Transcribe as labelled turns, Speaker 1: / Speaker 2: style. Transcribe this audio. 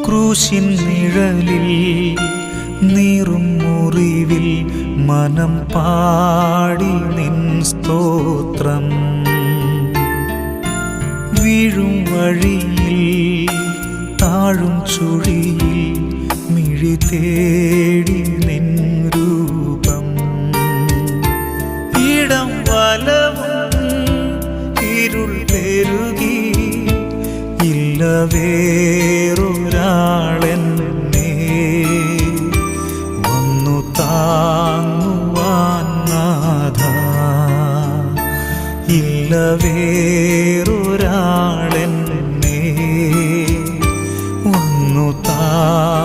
Speaker 1: ക്രൂശിൻ നിഴലിൽ നീറും മുറിവിൽ മനം പാടി നിൻ സ്തോത്രം. വീഴും വഴിയിൽ താഴും ചുഴിയിൽ മിഴി തേടി നിൻ രൂപം. ഇടം വലവും ഇരുൾ പെരുകി ഇല്ല വേറൊരാളെന്നെ വന്നു താങ്ങുവാൻ നാഥ. ഇല്ല വേറൊരാളെന്നെ വന്നു താങ്ങുവാൻ